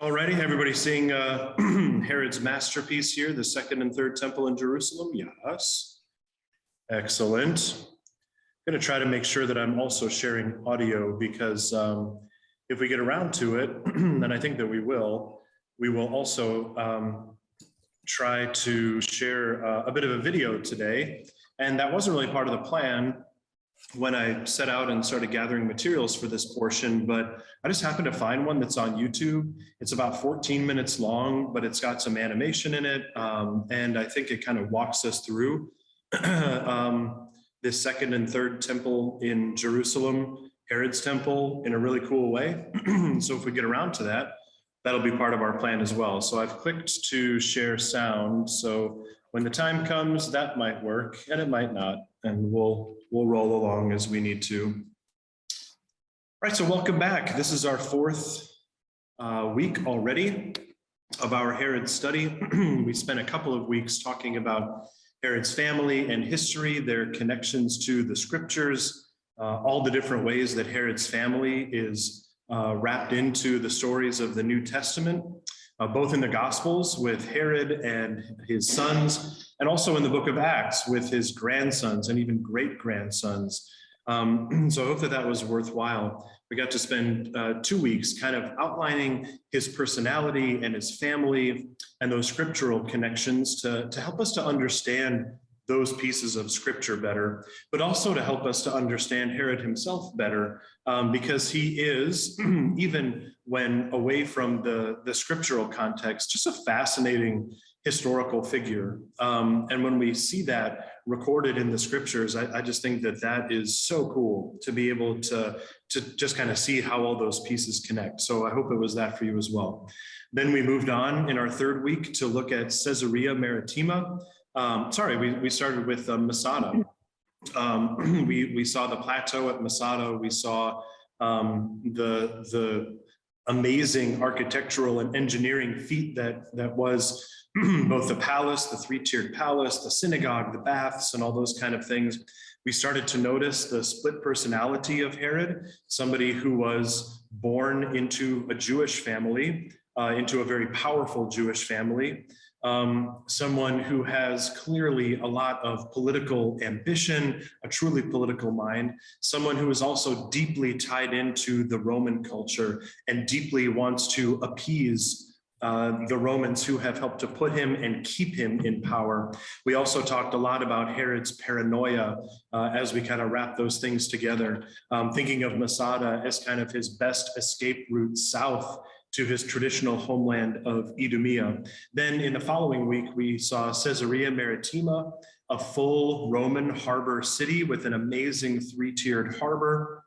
Alrighty, everybody seeing Herod's masterpiece here, the second and third temple in Jerusalem? Yes. Excellent. I'm going to try to make sure that I'm also sharing audio because if we get around to it, and I think that we will also try to share a bit of a video today. And that wasn't really part of the plan when I set out and started gathering materials for this portion, but I just happened to find one that's on YouTube. It's about 14 minutes long, but it's got some animation in it. And I think it kind of walks us through this second and third temple in Jerusalem, Herod's temple, in a really cool way. So if we get around to that, that'll be part of our plan as well. So I've clicked to share sound. So when the time comes, that might work and it might not, and we'll roll along as we need to. All right, so welcome back. This is our fourth week already of our Herod study. We spent a couple of weeks talking about Herod's family and history, their connections to the scriptures, all the different ways that Herod's family is wrapped into the stories of the New Testament, both in the Gospels with Herod and his sons, and also in the book of Acts with his grandsons and even great-grandsons. So I hope that that was worthwhile. We got to spend 2 weeks kind of outlining his personality and his family and those scriptural connections to help us to understand those pieces of scripture better, but also to help us to understand Herod himself better, because he is, even when away from the scriptural context, just a fascinating historical figure. And when we see that recorded in the scriptures, I just think that that is so cool to be able to just kind of see how all those pieces connect. So I hope it was that for you as well. Then we moved on in our third week to look at Caesarea Maritima. We started with Masada. We saw the plateau at Masada. We saw the amazing architectural and engineering feat that was both the palace, the three-tiered palace, the synagogue, the baths, and all those kind of things. We started to notice the split personality of Herod, somebody who was born into a Jewish family, into a very powerful Jewish family, someone who has clearly a lot of political ambition, a truly political mind, someone who is also deeply tied into the Roman culture and deeply wants to appease the Romans who have helped to put him and keep him in power. We also talked a lot about Herod's paranoia as we kind of wrap those things together, thinking of Masada as kind of his best escape route south to his traditional homeland of Idumea. Then in the following week, we saw Caesarea Maritima, a full Roman harbor city with an amazing three-tiered harbor,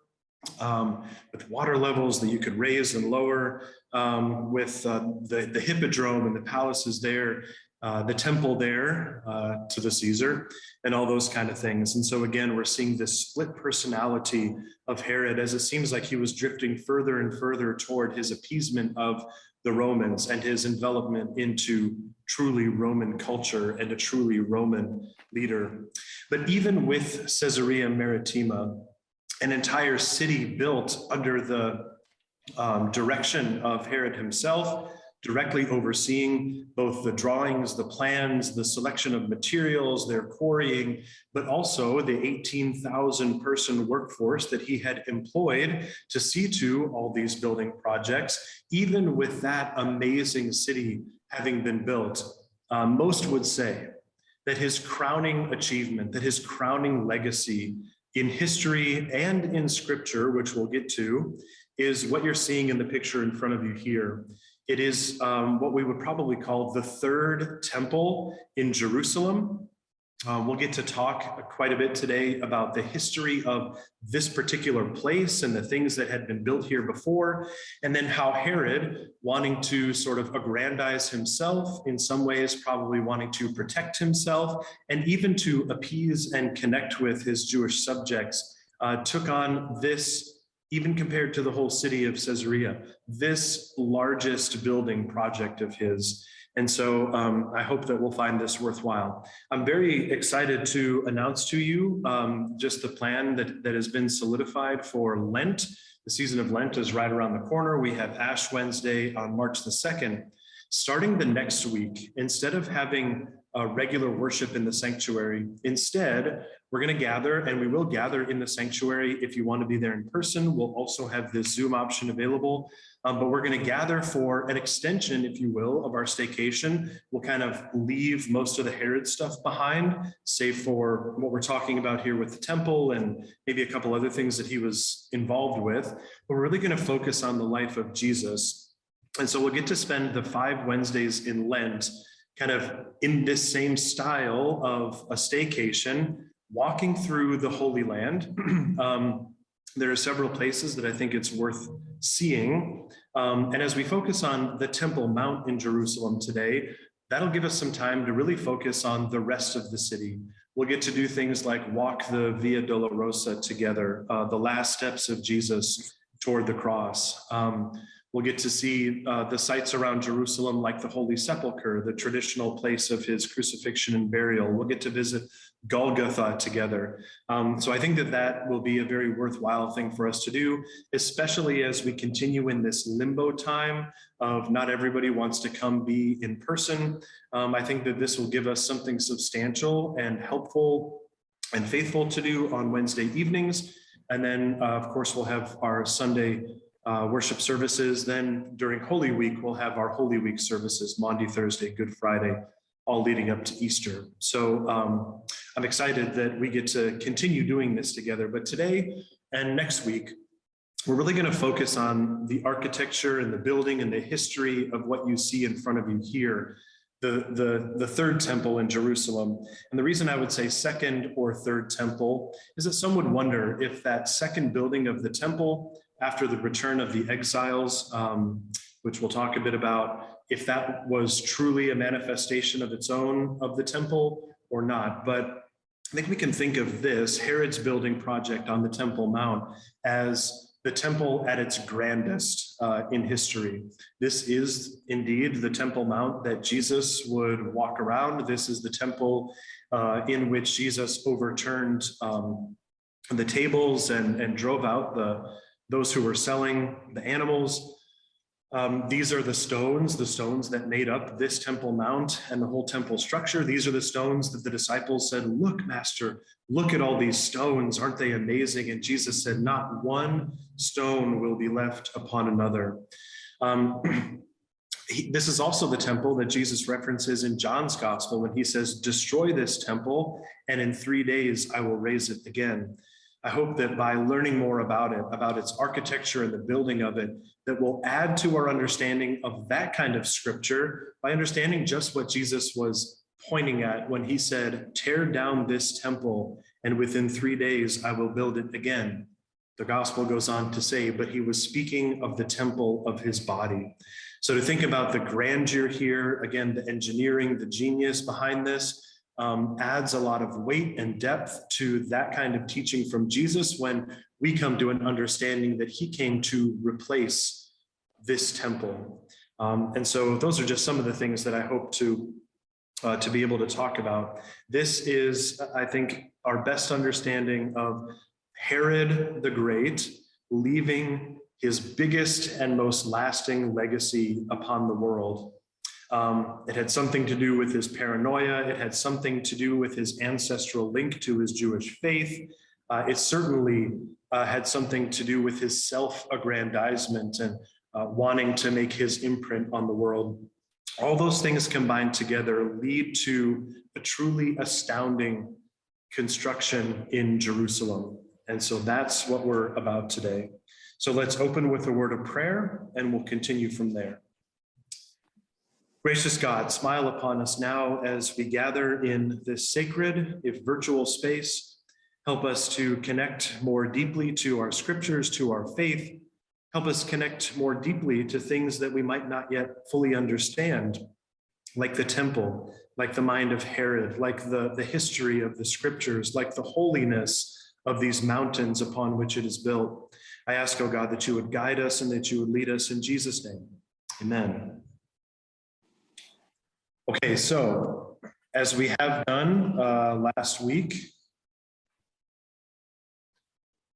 with water levels that you could raise and lower, with the hippodrome and the palaces there, the temple there to the Caesar, and all those kind of things. And so again, we're seeing this split personality of Herod as it seems like he was drifting further and further toward his appeasement of the Romans and his envelopment into truly Roman culture and a truly Roman leader. But even with Caesarea Maritima, an entire city built under the direction of Herod himself, directly overseeing both the drawings, the plans, the selection of materials, their quarrying, but also the 18,000 person workforce that he had employed to see to all these building projects. Even with that amazing city having been built, most would say that his crowning achievement, that his crowning legacy in history and in scripture, which we'll get to, is what you're seeing in the picture in front of you here. It is what we would probably call the third temple in Jerusalem. We'll get to talk quite a bit today about the history of this particular place and the things that had been built here before, and then how Herod, wanting to sort of aggrandize himself, in some ways probably wanting to protect himself, and even to appease and connect with his Jewish subjects, took on this, even compared to the whole city of Caesarea, this largest building project of his. And so I hope that we'll find this worthwhile. I'm very excited to announce to you just the plan that has been solidified for Lent. The season of Lent is right around the corner. We have Ash Wednesday on March the 2nd. Starting the next week, instead of having a regular worship in the sanctuary, instead, we're going to gather, and we will gather in the sanctuary. If you want to be there in person, we'll also have this Zoom option available. But we're going to gather for an extension, if you will, of our staycation. We'll kind of leave most of the Herod stuff behind, save for what we're talking about here with the temple and maybe a couple other things that he was involved with. But we're really going to focus on the life of Jesus. And so we'll get to spend the 5 Wednesdays in Lent kind of in this same style of a staycation, walking through the Holy Land. There are several places that I think it's worth seeing. And as we focus on the Temple Mount in Jerusalem today, that'll give us some time to really focus on the rest of the city. We'll get to do things like walk the Via Dolorosa together, the last steps of Jesus toward the cross. We'll get to see the sites around Jerusalem, like the Holy Sepulchre, the traditional place of his crucifixion and burial. We'll get to visit Golgotha together. So I think that will be a very worthwhile thing for us to do, especially as we continue in this limbo time of not everybody wants to come be in person. I think that this will give us something substantial and helpful and faithful to do on Wednesday evenings. And then, of course, we'll have our Sunday worship services. Then during Holy Week, we'll have our Holy Week services, Maundy, Thursday, Good Friday, all leading up to Easter. So I'm excited that we get to continue doing this together. But today and next week, we're really going to focus on the architecture and the building and the history of what you see in front of you here, the third temple in Jerusalem. And the reason I would say second or third temple is that some would wonder if that second building of the temple after the return of the exiles, which we'll talk a bit about, if that was truly a manifestation of its own of the temple or not. But I think we can think of this, Herod's building project on the Temple Mount, as the temple at its grandest in history. This is indeed the Temple Mount that Jesus would walk around. This is the temple in which Jesus overturned the tables and drove out those who were selling the animals. These are the stones that made up this Temple Mount and the whole temple structure. These are the stones that the disciples said, "Look, Master, look at all these stones. Aren't they amazing?" And Jesus said, "Not one stone will be left upon another." This is also the temple that Jesus references in John's gospel when he says, "Destroy this temple, and in 3 days I will raise it again." I hope that by learning more about it, about its architecture and the building of it, that will add to our understanding of that kind of scripture by understanding just what Jesus was pointing at when he said, "Tear down this temple, and within 3 days I will build it again." The gospel goes on to say, but he was speaking of the temple of his body. So to think about the grandeur here, again, the engineering, the genius behind this, adds a lot of weight and depth to that kind of teaching from Jesus when we come to an understanding that he came to replace this temple. And so those are just some of the things that I hope to be able to talk about. This is, I think, our best understanding of Herod the Great leaving his biggest and most lasting legacy upon the world. It had something to do with his paranoia. It had something to do with his ancestral link to his Jewish faith. It certainly had something to do with his self-aggrandizement and wanting to make his imprint on the world. All those things combined together lead to a truly astounding construction in Jerusalem. And so that's what we're about today. So let's open with a word of prayer and we'll continue from there. Gracious God, smile upon us now as we gather in this sacred, if virtual space. Help us to connect more deeply to our scriptures, to our faith. Help us connect more deeply to things that we might not yet fully understand, like the temple, like the mind of Herod, like the history of the scriptures, like the holiness of these mountains upon which it is built. I ask, oh God, that you would guide us and that you would lead us in Jesus' name. Amen. Okay, so as we have done last week,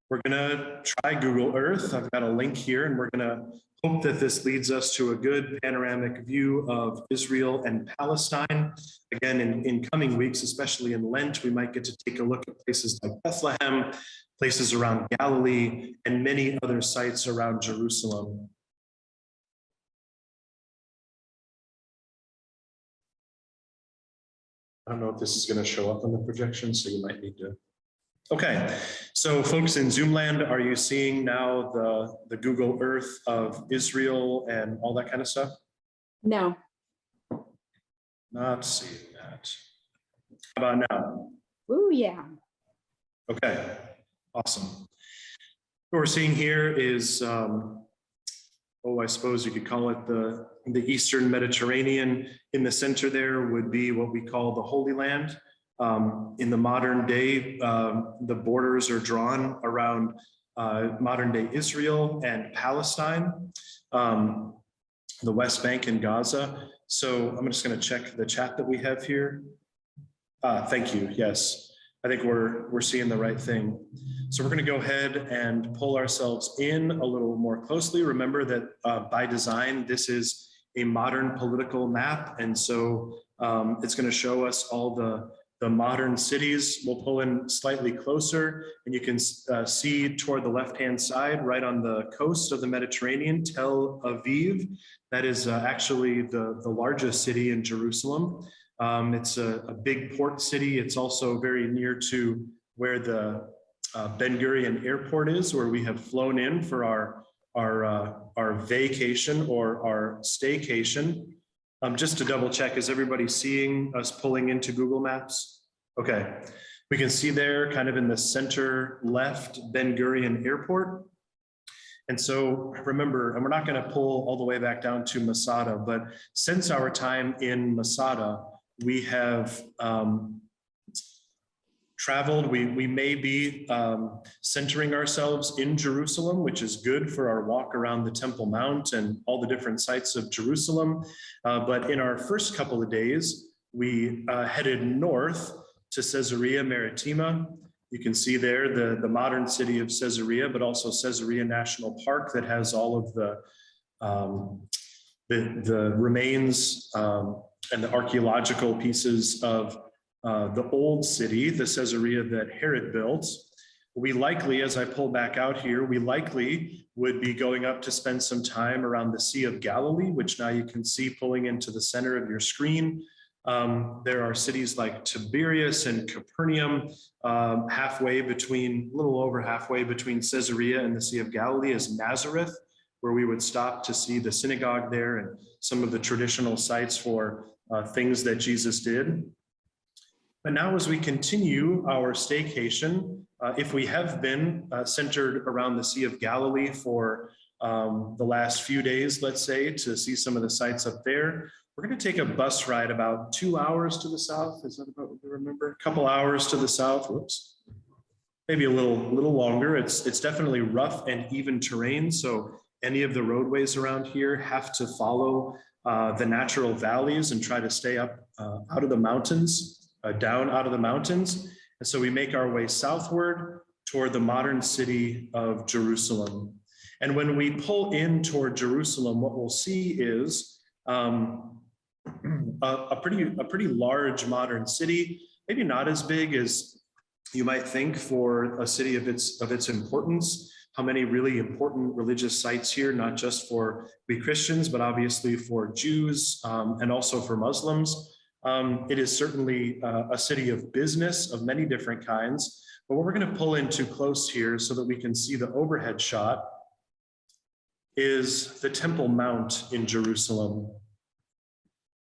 we're gonna try Google Earth. I've got a link here, and we're gonna hope that this leads us to a good panoramic view of Israel and Palestine. Again, in coming weeks, especially in Lent, we might get to take a look at places like Bethlehem, places around Galilee, and many other sites around Jerusalem. I don't know if this is going to show up on the projection, so you might need to. Okay, so folks in Zoom land, are you seeing now the Google Earth of Israel and all that kind of stuff? No. Not seeing that. How about now? Ooh, yeah. Okay, awesome. What we're seeing here is, I suppose you could call it the Eastern Mediterranean. In the center there would be what we call the Holy Land. In the modern day, the borders are drawn around modern day Israel and Palestine, the West Bank and Gaza. So I'm just going to check the chat that we have here. Thank you. Yes, I think we're seeing the right thing. So we're going to go ahead and pull ourselves in a little more closely. Remember that by design, this is a modern political map. And so it's going to show us all the modern cities. We'll pull in slightly closer, and you can see toward the left-hand side, right on the coast of the Mediterranean, Tel Aviv. That is actually the largest city in Jerusalem. It's a big port city. It's also very near to where the Ben Gurion Airport is, where we have flown in for our vacation or our staycation. Just to double check, is everybody seeing us pulling into Google Maps? Okay, we can see there kind of in the center left Ben Gurion Airport. And so remember, and we're not going to pull all the way back down to Masada, but since our time in Masada, we have traveled. We may be centering ourselves in Jerusalem, which is good for our walk around the Temple Mount and all the different sites of Jerusalem. But in our first couple of days, we headed north to Caesarea Maritima. You can see there the modern city of Caesarea, but also Caesarea National Park that has all of the remains and the archaeological pieces of the old city, the Caesarea that Herod built. We likely, as I pull back out here, we likely would be going up to spend some time around the Sea of Galilee, which now you can see pulling into the center of your screen. There are cities like Tiberias and Capernaum, a little over halfway between Caesarea and the Sea of Galilee is Nazareth, where we would stop to see the synagogue there and some of the traditional sites for things that Jesus did. But now as we continue our staycation, if we have been centered around the Sea of Galilee for the last few days, let's say, to see some of the sites up there, we're going to take a bus ride about 2 hours to the south. Is that about what we remember? A couple hours to the south. Whoops. Maybe a little longer. It's definitely rough and even terrain. So any of the roadways around here have to follow the natural valleys and try to stay up out of the mountains, down out of the mountains. And so we make our way southward toward the modern city of Jerusalem. And when we pull in toward Jerusalem, what we'll see is a pretty large modern city, maybe not as big as you might think for a city of its importance. How many really important religious sites here, not just for we Christians, but obviously for Jews and also for Muslims. It is certainly a city of business of many different kinds. But what we're going to pull in too close here so that we can see the overhead shot is the Temple Mount in Jerusalem.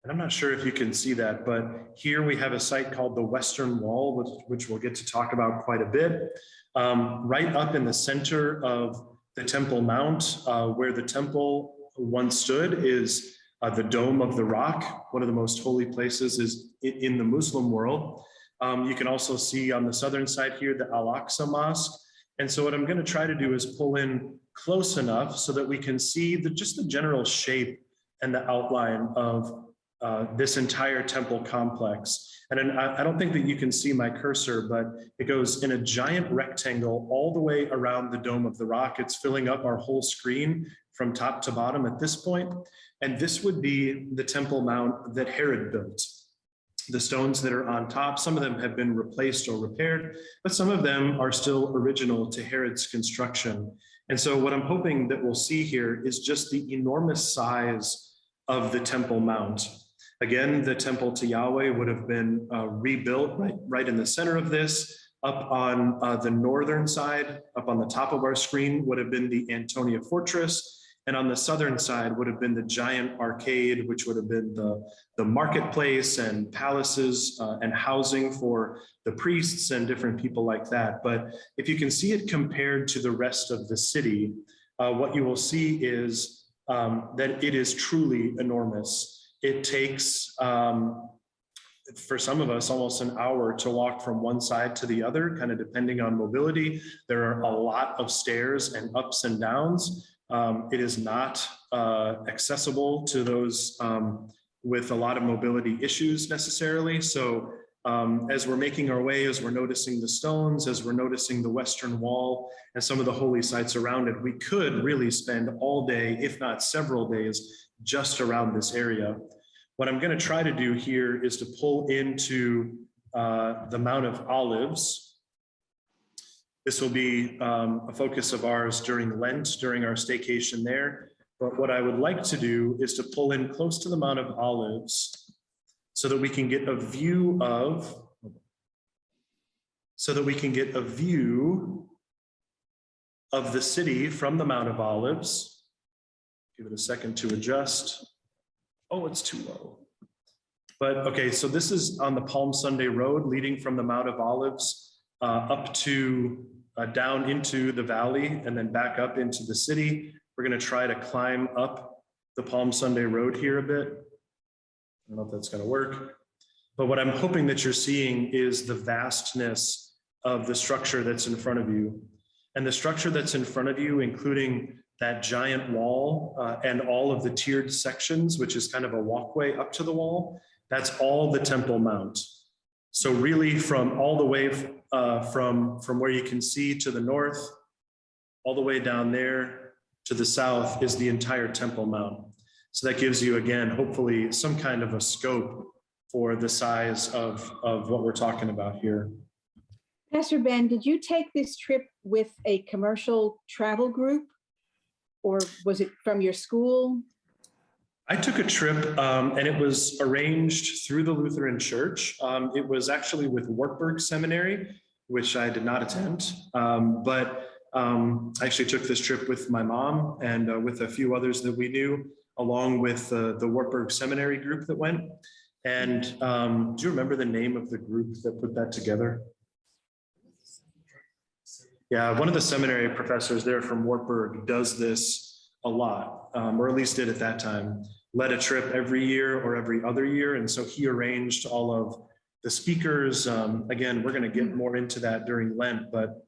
And I'm not sure if you can see that, but here we have a site called the Western Wall, which we'll get to talk about quite a bit. Right up in the center of the Temple Mount, where the temple once stood, is the Dome of the Rock, one of the most holy places is in the Muslim world. You can also see on the southern side here, the Al-Aqsa Mosque. And so what I'm going to try to do is pull in close enough so that we can see just the general shape and the outline of this entire temple complex. And then I don't think that you can see my cursor, but it goes in a giant rectangle all the way around the Dome of the Rock. It's filling up our whole screen from top to bottom at this point. And this would be the Temple Mount that Herod built. The stones that are on top, some of them have been replaced or repaired, but some of them are still original to Herod's construction. And so what I'm hoping that we'll see here is just the enormous size of the Temple Mount. Again, the temple to Yahweh would have been rebuilt right in the center of this. Up on the northern side, up on the top of our screen, would have been the Antonia Fortress. And on the southern side would have been the giant arcade, which would have been the marketplace and palaces and housing for the priests and different people like that. But if you can see it compared to the rest of the city, what you will see is that it is truly enormous. It takes, for some of us, almost an hour to walk from one side to the other, kind of depending on mobility. There are a lot of stairs and ups and downs. It is not accessible to those with a lot of mobility issues necessarily. So as we're making our way, as we're noticing the stones, as we're noticing the Western Wall and some of the holy sites around it, we could really spend all day, if not several days, just around this area. What I'm going to try to do here is to pull into the Mount of Olives. This will be a focus of ours during Lent, during our staycation there. But what I would like to do is to pull in close to the Mount of Olives so that we can get a view of, the city from the Mount of Olives. Give it a second to adjust. Oh, it's too low. But okay, so this is on the Palm Sunday Road leading from the Mount of Olives up to down into the valley and then back up into the city. We're going to try to climb up the Palm Sunday Road here a bit. I don't know if that's going to work. But what I'm hoping that you're seeing is the vastness of the structure that's in front of you. And the structure that's in front of you, including that giant wall and all of the tiered sections, which is kind of a walkway up to the wall, that's all the Temple Mount. So really from all the way from where you can see to the north, all the way down there to the south is the entire Temple Mount. So that gives you, again, hopefully some kind of a scope for the size of what we're talking about here. Pastor Ben, did you take this trip with a commercial travel group, or was it from your school? I took a trip and it was arranged through the Lutheran Church. It was actually with Wartburg Seminary, which I did not attend, but I actually took this trip with my mom and with a few others that we knew, along with the Wartburg Seminary group that went. And do you remember the name of the group that put that together? Yeah, one of the seminary professors there from Wartburg does this a lot, or at least did at that time, led a trip every year or every other year. And so he arranged all of the speakers. Again, we're going to get more into that during Lent, but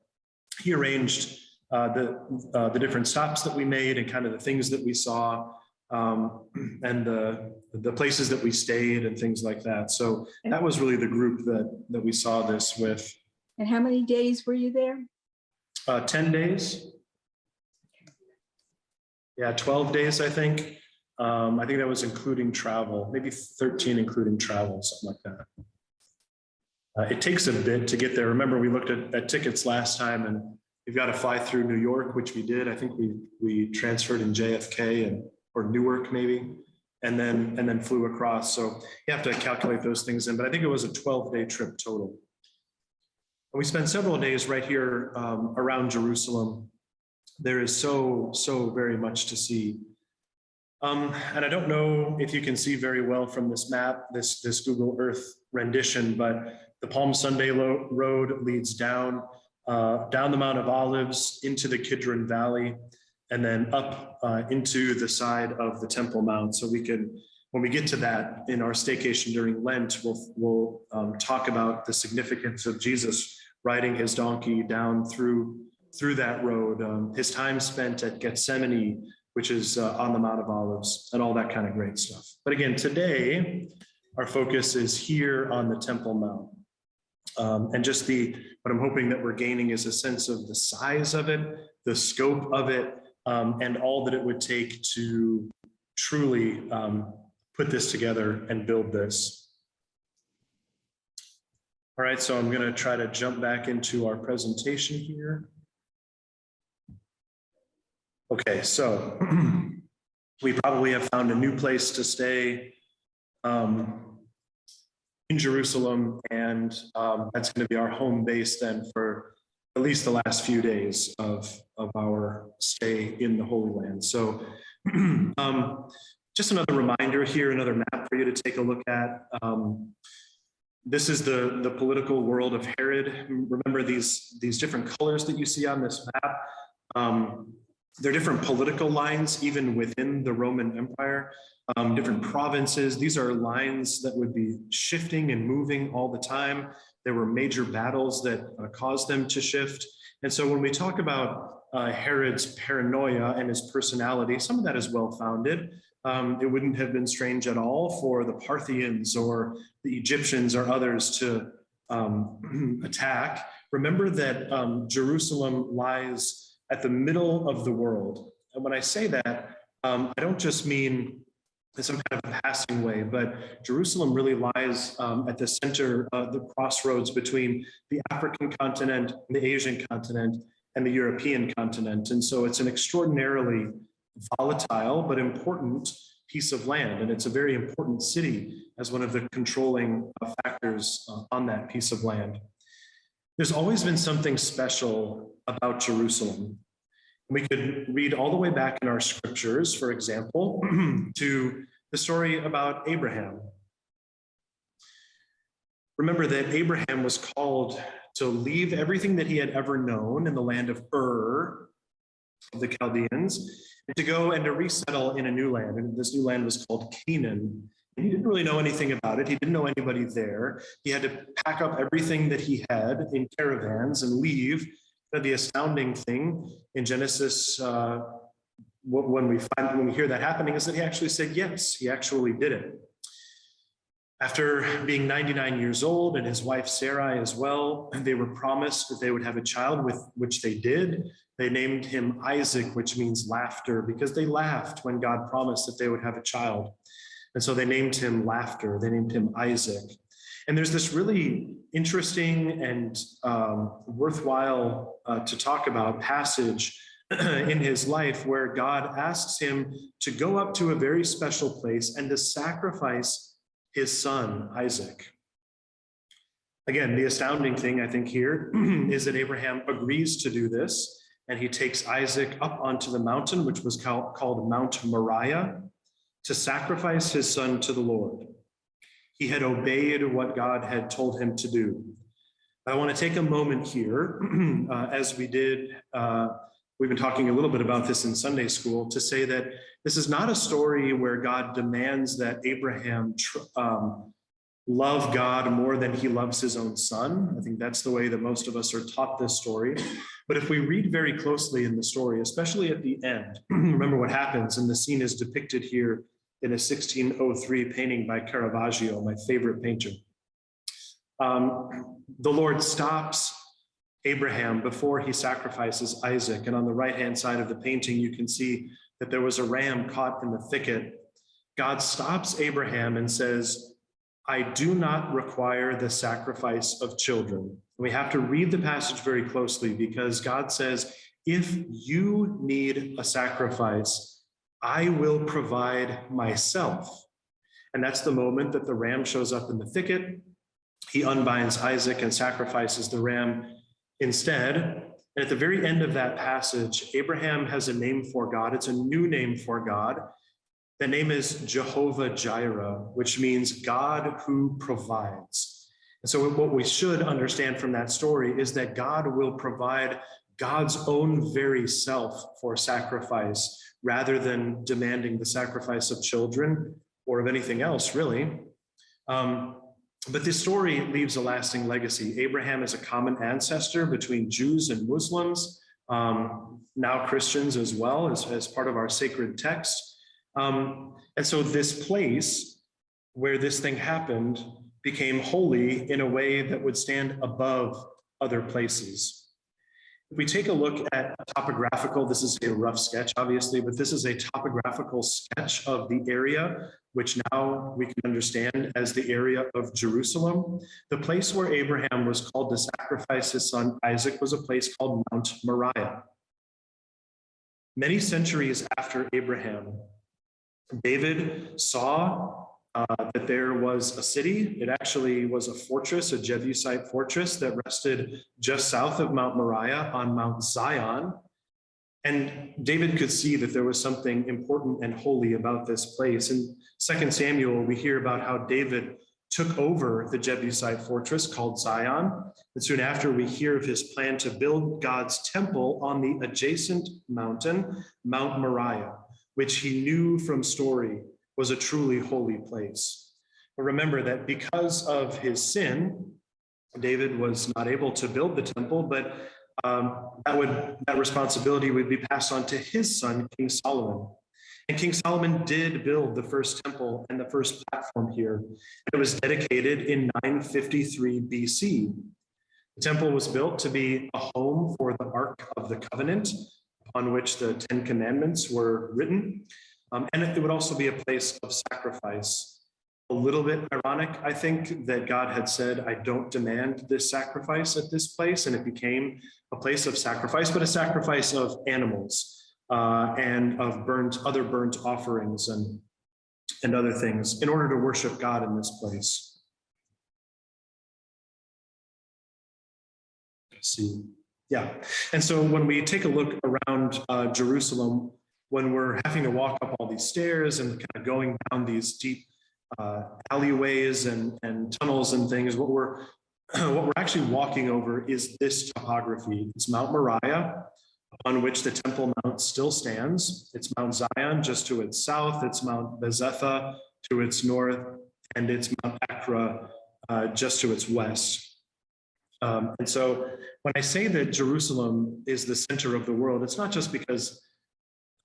he arranged the different stops that we made and kind of the things that we saw and the places that we stayed and things like that. So that was really the group that we saw this with. And how many days were you there? 10 days. Yeah, 12 days, I think. I think that was including travel, maybe 13 including travel, something like that. It takes a bit to get there. Remember, we looked at tickets last time and you've got to fly through New York, which we did. I think we transferred in JFK or Newark maybe, and then flew across. So you have to calculate those things in, but I think it was a 12-day trip total. And we spent several days right here around Jerusalem. There is so very much to see. And I don't know if you can see very well from this map, this Google Earth rendition, but the Palm Sunday Road leads down the Mount of Olives into the Kidron Valley, and then up into the side of the Temple Mount. So we can, when we get to that in our staycation during Lent, we'll talk about the significance of Jesus riding his donkey down through that road, his time spent at Gethsemane, which is on the Mount of Olives and all that kind of great stuff. But again, today, our focus is here on the Temple Mount. And just what I'm hoping that we're gaining is a sense of the size of it, the scope of it, and all that it would take to truly put this together and build this. All right, so I'm going to try to jump back into our presentation here. Okay, so we probably have found a new place to stay in Jerusalem, and that's going to be our home base then for at least the last few days of our stay in the Holy Land. So just another reminder here, another map for you to take a look at. This is the political world of Herod. Remember these different colors that you see on this map. There are different political lines even within the Roman Empire, different provinces. These are lines that would be shifting and moving all the time. There were major battles that caused them to shift. And so when we talk about Herod's paranoia and his personality, some of that is well-founded. It wouldn't have been strange at all for the Parthians or the Egyptians or others to attack. Remember that Jerusalem lies at the middle of the world. And when I say that, I don't just mean in some kind of passing way, but Jerusalem really lies at the center, the crossroads between the African continent, the Asian continent, and the European continent. And so it's an extraordinarily volatile but important piece of land. And it's a very important city as one of the controlling factors on that piece of land. There's always been something special about Jerusalem. We could read all the way back in our scriptures, for example, to the story about Abraham. Remember that Abraham was called to leave everything that he had ever known in the land of Ur, of the Chaldeans, and to go and to resettle in a new land. And this new land was called Canaan. And he didn't really know anything about it. He didn't know anybody there. He had to pack up everything that he had in caravans and leave. But the astounding thing in Genesis, when we hear that happening, is that he actually said yes, he actually did it. After being 99 years old, and his wife Sarai as well, they were promised that they would have a child, with which they did. They named him Isaac, which means laughter, because they laughed when God promised that they would have a child. And so they named him Laughter. They named him Isaac. And there's this really interesting and worthwhile to talk about passage in his life where God asks him to go up to a very special place and to sacrifice his son, Isaac. Again, the astounding thing, I think, here is that Abraham agrees to do this, and he takes Isaac up onto the mountain, which was called Mount Moriah, to sacrifice his son to the Lord. He had obeyed what God had told him to do. I want to take a moment here, as we did, we've been talking a little bit about this in Sunday school, to say that this is not a story where God demands that Abraham love God more than he loves his own son. I think that's the way that most of us are taught this story. But if we read very closely in the story, especially at the end, remember what happens, and the scene is depicted here in a 1603 painting by Caravaggio, my favorite painter. The Lord stops Abraham before he sacrifices Isaac. And on the right-hand side of the painting, you can see that there was a ram caught in the thicket. God stops Abraham and says, I do not require the sacrifice of children. We have to read the passage very closely, because God says, if you need a sacrifice, I will provide myself. And that's the moment that the ram shows up in the thicket. He unbinds Isaac and sacrifices the ram instead. And at the very end of that passage, Abraham has a name for God. It's a new name for God. The name is Jehovah Jireh, which means God who provides. And so what we should understand from that story is that God will provide God's own very self for sacrifice, rather than demanding the sacrifice of children or of anything else, really. But this story leaves a lasting legacy. Abraham is a common ancestor between Jews and Muslims. now Christians as well, as part of our sacred text. And so this place where this thing happened became holy in a way that would stand above other places. If we take a look at a topographical, this is a rough sketch, obviously, but this is a topographical sketch of the area, which now we can understand as the area of Jerusalem. The place where Abraham was called to sacrifice his son Isaac was a place called Mount Moriah. Many centuries after Abraham, David saw that there was a city. It actually was a fortress, a Jebusite fortress that rested just south of Mount Moriah on Mount Zion. And David could see that there was something important and holy about this place. In 2 Samuel, we hear about how David took over the Jebusite fortress called Zion. And soon after, we hear of his plan to build God's temple on the adjacent mountain, Mount Moriah, which he knew from story was a truly holy place. But remember that because of his sin, David was not able to build the temple, but that responsibility would be passed on to his son, King Solomon. And King Solomon did build the first temple and the first platform here. It was dedicated in 953 BC. The temple was built to be a home for the Ark of the Covenant, upon which the Ten Commandments were written. And it would also be a place of sacrifice. A little bit ironic, I think, that God had said, I don't demand this sacrifice at this place, and it became a place of sacrifice, but a sacrifice of animals and of other burnt offerings and other things in order to worship God in this place. Let's see. Yeah, and so when we take a look around Jerusalem, when we're having to walk up all these stairs and kind of going down these deep alleyways and tunnels and things, what we're actually walking over is this topography. It's Mount Moriah, on which the Temple Mount still stands. It's Mount Zion just to its south. It's Mount Bezetha to its north, and it's Mount Acra just to its west. And so when I say that Jerusalem is the center of the world, it's not just because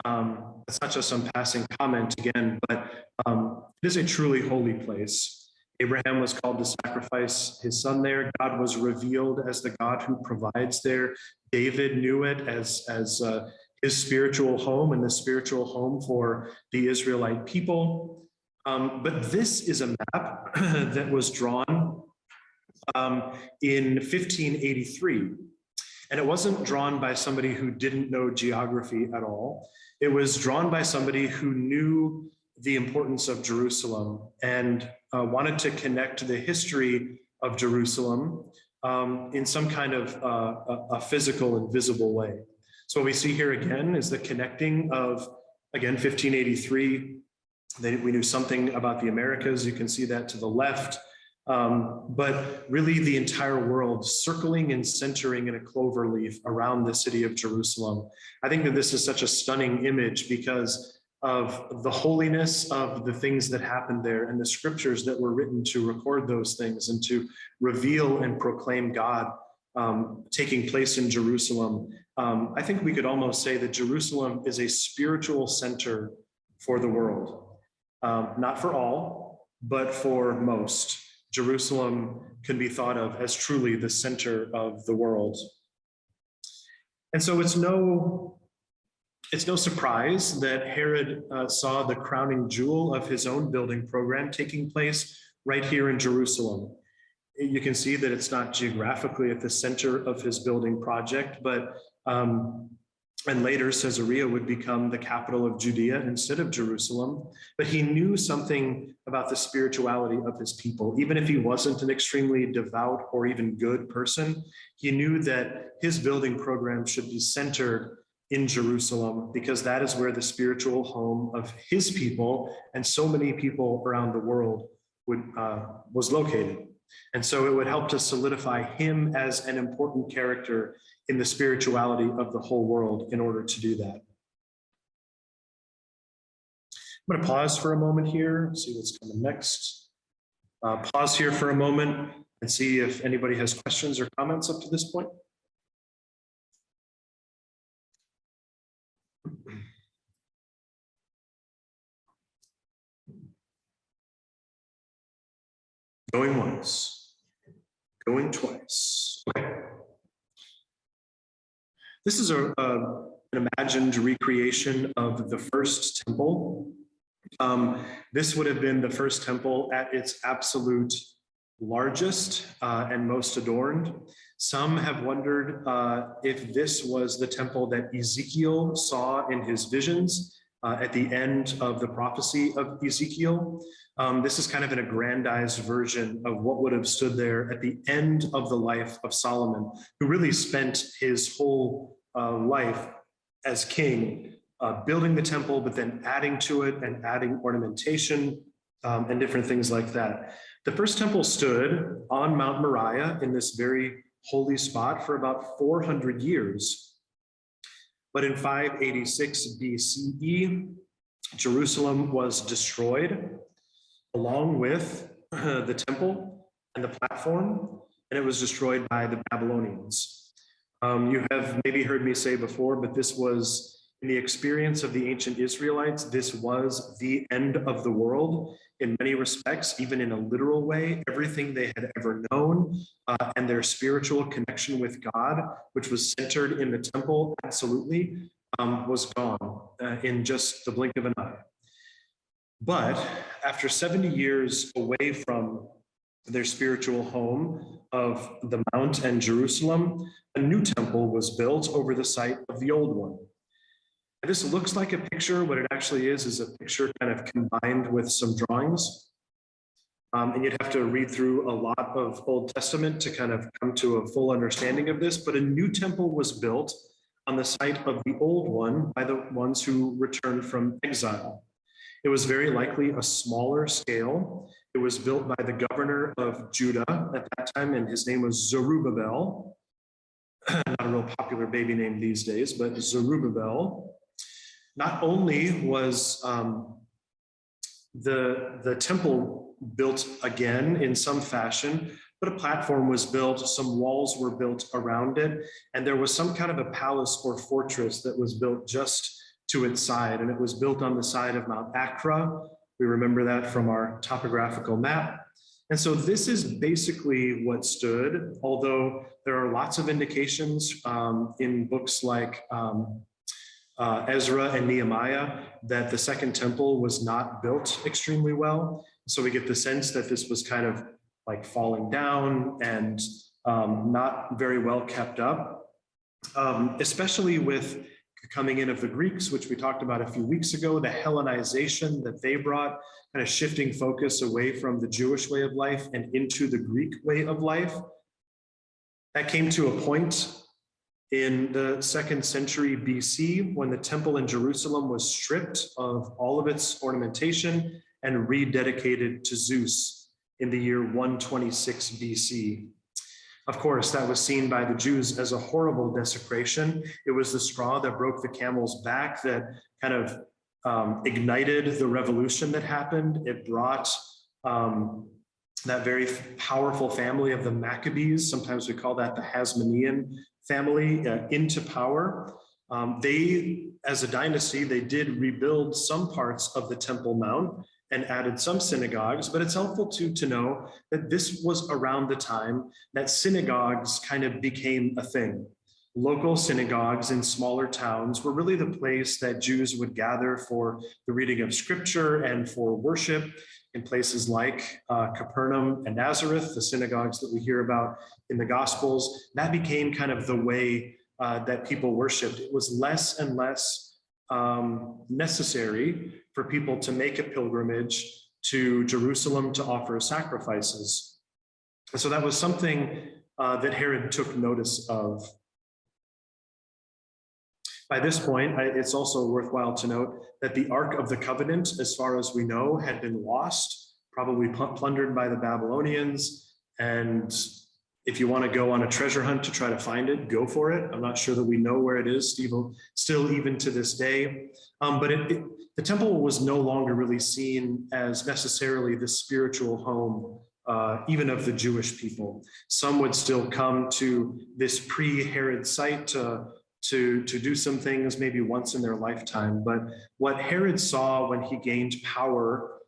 it's not just some passing comment again, but it is a truly holy place. Abraham was called to sacrifice his son there. God was revealed as the God who provides there. David knew it as his spiritual home and the spiritual home for the Israelite people. But this is a map that was drawn in 1583. And it wasn't drawn by somebody who didn't know geography at all. It was drawn by somebody who knew the importance of Jerusalem and wanted to connect the history of Jerusalem in some kind of a physical and visible way. So what we see here again is the connecting of, again, 1583. We knew something about the Americas. You can see that to the left. But really the entire world circling and centering in a clover leaf around the city of Jerusalem. I think that this is such a stunning image because of the holiness of the things that happened there and the scriptures that were written to record those things and to reveal and proclaim God taking place in Jerusalem. I think we could almost say that Jerusalem is a spiritual center for the world. Not for all, but for most. Jerusalem can be thought of as truly the center of the world. And so it's no surprise that Herod saw the crowning jewel of his own building program taking place right here in Jerusalem. You can see that it's not geographically at the center of his building project, but and later Caesarea would become the capital of Judea instead of Jerusalem. But he knew something about the spirituality of his people. Even if he wasn't an extremely devout or even good person, he knew that his building program should be centered in Jerusalem because that is where the spiritual home of his people and so many people around the world was located. And so it would help to solidify him as an important character in the spirituality of the whole world in order to do that. I'm going to pause for a moment here, see what's coming next. Pause here for a moment and see if anybody has questions or comments up to this point. Going once, going twice. Okay. This is an imagined recreation of the first temple. This would have been the first temple at its absolute largest and most adorned. Some have wondered if this was the temple that Ezekiel saw in his visions at the end of the prophecy of Ezekiel. This is kind of an aggrandized version of what would have stood there at the end of the life of Solomon, who really spent his whole life as king building the temple, but then adding to it and adding ornamentation and different things like that. The first temple stood on Mount Moriah in this very holy spot for about 400 years. But in 586 BCE, Jerusalem was destroyed along with the temple and the platform, and it was destroyed by the Babylonians. You have maybe heard me say before, but this was, in the experience of the ancient Israelites, this was the end of the world in many respects, even in a literal way. Everything they had ever known and their spiritual connection with God, which was centered in the temple, absolutely, was gone in just the blink of an eye. But after 70 years away from their spiritual home of the Mount and Jerusalem, a new temple was built over the site of the old one. And this looks like a picture. What it actually is a picture kind of combined with some drawings. And you'd have to read through a lot of Old Testament to kind of come to a full understanding of this. But a new temple was built on the site of the old one by the ones who returned from exile. It was very likely a smaller scale. It was built by the governor of Judah at that time, and his name was Zerubbabel. Not a real popular baby name these days, but Zerubbabel. Not only was the temple built again in some fashion, but a platform was built, some walls were built around it, and there was some kind of a palace or fortress that was built just to its side, and it was built on the side of Mount Acra. We remember that from our topographical map. And so this is basically what stood, although there are lots of indications in books like Ezra and Nehemiah that the second temple was not built extremely well. So we get the sense that this was kind of like falling down and not very well kept up, especially with coming in of the Greeks, which we talked about a few weeks ago, the Hellenization that they brought, kind of shifting focus away from the Jewish way of life and into the Greek way of life. That came to a point in the 2nd century BC when the temple in Jerusalem was stripped of all of its ornamentation and rededicated to Zeus in the year 126 BC. Of course, that was seen by the Jews as a horrible desecration. It was the straw that broke the camel's back that kind of ignited the revolution that happened. It brought that very powerful family of the Maccabees, sometimes we call that the Hasmonean family, into power. They, as a dynasty, they did rebuild some parts of the Temple Mount and added some synagogues, but it's helpful to know that this was around the time that synagogues kind of became a thing. Local synagogues in smaller towns were really the place that Jews would gather for the reading of scripture and for worship in places like Capernaum and Nazareth, the synagogues that we hear about in the Gospels. That became kind of the way that people worshiped. It was less and less necessary for people to make a pilgrimage to Jerusalem to offer sacrifices. And so that was something that Herod took notice of. By this point, it's also worthwhile to note that the Ark of the Covenant, as far as we know, had been lost, probably plundered by the Babylonians. And if you want to go on a treasure hunt to try to find it, go for it. I'm not sure that we know where it is, still even to this day. But the temple was no longer really seen as necessarily the spiritual home, even of the Jewish people. Some would still come to this pre-Herod site to do some things maybe once in their lifetime. But what Herod saw when he gained power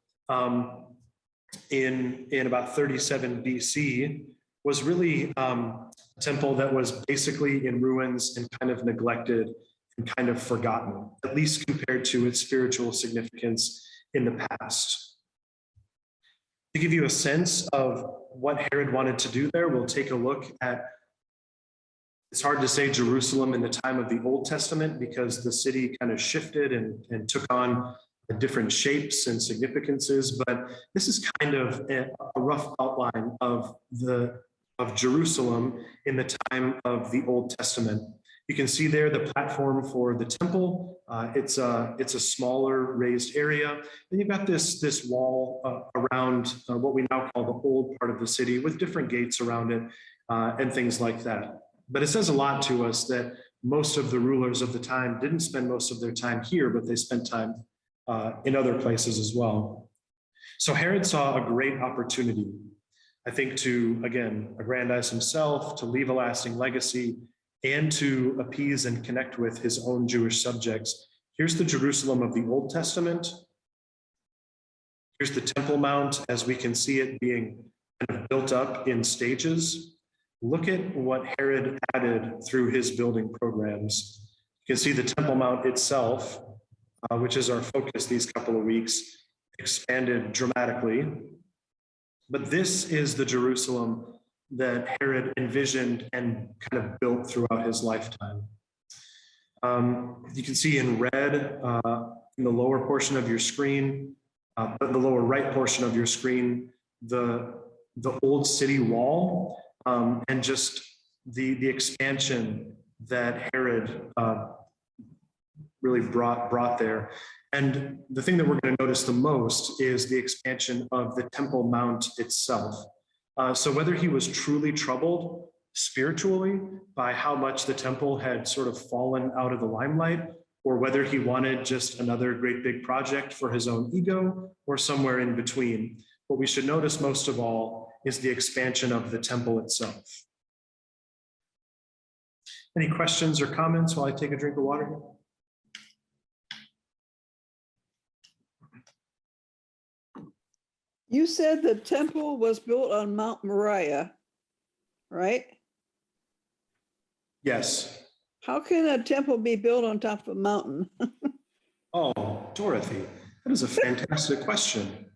in about 37 BC was really a temple that was basically in ruins and kind of neglected and kind of forgotten, at least compared to its spiritual significance in the past. To give you a sense of what Herod wanted to do there, we'll take a look at, it's hard to say Jerusalem in the time of the Old Testament because the city kind of shifted and took on different shapes and significances, but this is kind of a rough outline of Jerusalem in the time of the Old Testament. You can see there the platform for the temple. It's a smaller raised area. Then you've got this wall around what we now call the old part of the city with different gates around it and things like that. But it says a lot to us that most of the rulers of the time didn't spend most of their time here, but they spent time in other places as well. So Herod saw a great opportunity, I think, to, again, aggrandize himself, to leave a lasting legacy, and to appease and connect with his own Jewish subjects. Here's the Jerusalem of the Old Testament. Here's the Temple Mount, as we can see it being kind of built up in stages. Look at what Herod added through his building programs. You can see the Temple Mount itself, which is our focus these couple of weeks, expanded dramatically. But this is the Jerusalem that Herod envisioned and kind of built throughout his lifetime. You can see in red in the lower portion of your screen, the lower right portion of your screen, the old city wall, and just the expansion that Herod really brought there. And the thing that we're going to notice the most is the expansion of the Temple Mount itself. So whether he was truly troubled spiritually by how much the temple had sort of fallen out of the limelight, or whether he wanted just another great big project for his own ego, or somewhere in between, what we should notice most of all is the expansion of the temple itself. Any questions or comments while I take a drink of water? You said the temple was built on Mount Moriah, right? Yes. How can a temple be built on top of a mountain? Oh, Dorothy, that is a fantastic question.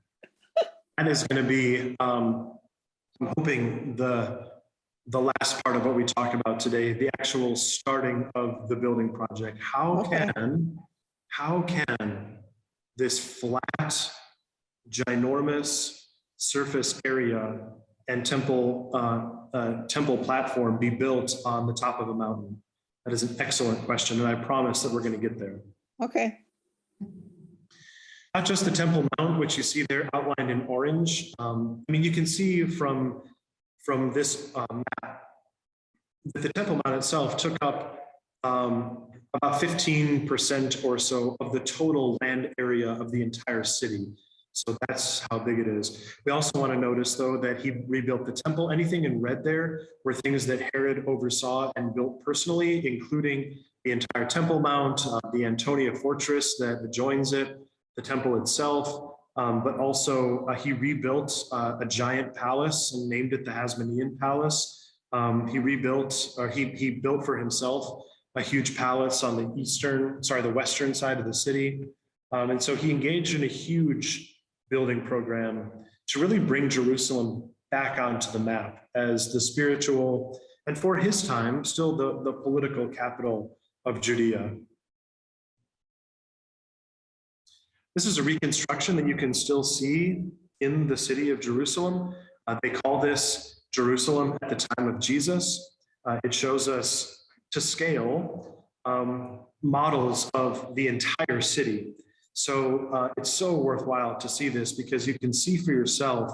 That is going to be, I'm hoping, the last part of what we talk about today, the actual starting of the building project. How can this flat, ginormous surface area and temple platform be built on the top of a mountain? That is an excellent question, and I promise that we're going to get there. Okay. Not just the Temple Mount, which you see there outlined in orange. I mean, you can see from this map that the Temple Mount itself took up about 15% or so of the total land area of the entire city. So that's how big it is. We also want to notice, though, that he rebuilt the temple. Anything in red there were things that Herod oversaw and built personally, including the entire Temple Mount, the Antonia fortress that adjoins it, the temple itself, but also he rebuilt a giant palace and named it the Hasmonean Palace. He built for himself a huge palace on the western side of the city. And so he engaged in a huge building program to really bring Jerusalem back onto the map as the spiritual, and for his time, still the political capital of Judea. This is a reconstruction that you can still see in the city of Jerusalem. They call this Jerusalem at the time of Jesus. It shows us to scale models of the entire city. So it's so worthwhile to see this because you can see for yourself